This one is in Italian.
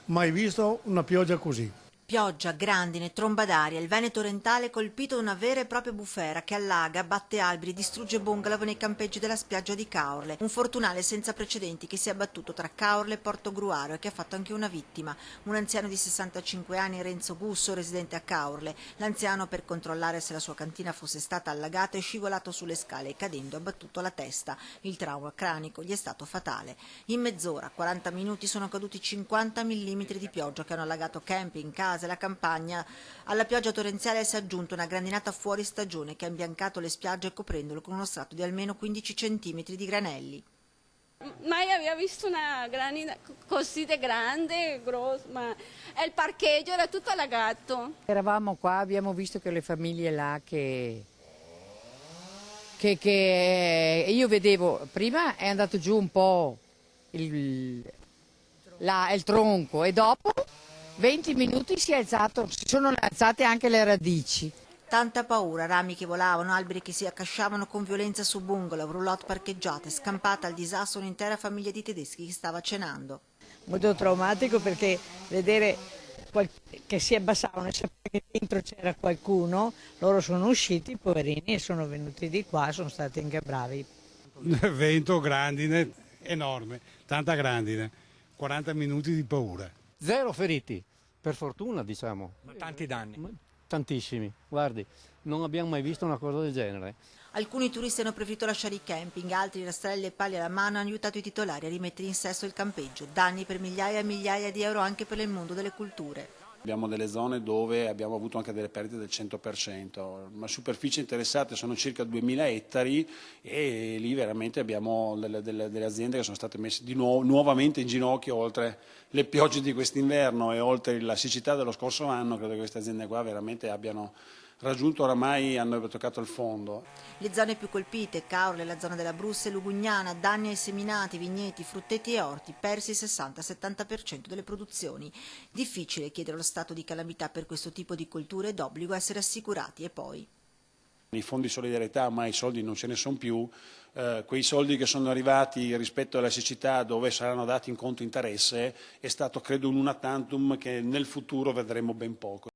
Mai visto una pioggia così. Pioggia, grandine, tromba d'aria, il Veneto orientale colpito da una vera e propria bufera che allaga, batte alberi, distrugge bungalow nei campeggi della spiaggia di Caorle. Un fortunale senza precedenti che si è abbattuto tra Caorle e Portogruaro e che ha fatto anche una vittima. Un anziano di 65 anni, Renzo Gusso, residente a Caorle. L'anziano, per controllare se la sua cantina fosse stata allagata, è scivolato sulle scale e cadendo ha battuto la testa. Il trauma cranico gli è stato fatale. In mezz'ora, 40 minuti, sono caduti 50 mm di pioggia che hanno allagato camping, case e la campagna. Alla pioggia torrenziale si è aggiunta una grandinata fuori stagione che ha imbiancato le spiagge coprendolo con uno strato di almeno 15 centimetri di granelli. Mai aveva visto una granina così di grande, grossa, ma il parcheggio era tutto allagato. Eravamo qua, abbiamo visto che le famiglie là che io vedevo, prima è andato giù un po' il tronco e dopo 20 minuti si sono alzate anche le radici. Tanta paura, rami che volavano, alberi che si accasciavano con violenza su bungalow, roulotte parcheggiate, scampata al disastro un'intera famiglia di tedeschi che stava cenando. Molto traumatico perché vedere che si abbassavano e sapere che dentro c'era qualcuno, loro sono usciti, poverini, e sono venuti di qua, sono stati anche bravi. Vento, grandine, enorme, tanta grandine, 40 minuti di paura. Zero feriti, per fortuna diciamo. Ma tanti danni? Tantissimi, guardi, non abbiamo mai visto una cosa del genere. Alcuni turisti hanno preferito lasciare i camping, altri rastrelli e pali alla mano hanno aiutato i titolari a rimettere in sesto il campeggio. Danni per migliaia e migliaia di euro anche per il mondo delle culture. Abbiamo delle zone dove abbiamo avuto anche delle perdite del 100%, ma superfici interessate sono circa 2000 ettari e lì veramente abbiamo delle aziende che sono state messe nuovamente in ginocchio oltre le piogge di quest'inverno e oltre la siccità dello scorso anno. Credo che queste aziende qua veramente abbiano raggiunto oramai, hanno toccato il fondo. Le zone più colpite, Caorle, la zona della Brussa e Lugugnana, danni ai seminati, vigneti, frutteti e orti, persi il 60-70% delle produzioni. Difficile chiedere lo stato di calamità per questo tipo di colture ed obbligo a essere assicurati e poi. I fondi solidarietà, ma i soldi non ce ne sono più, quei soldi che sono arrivati rispetto alla siccità dove saranno dati in conto interesse è stato credo un una tantum che nel futuro vedremo ben poco.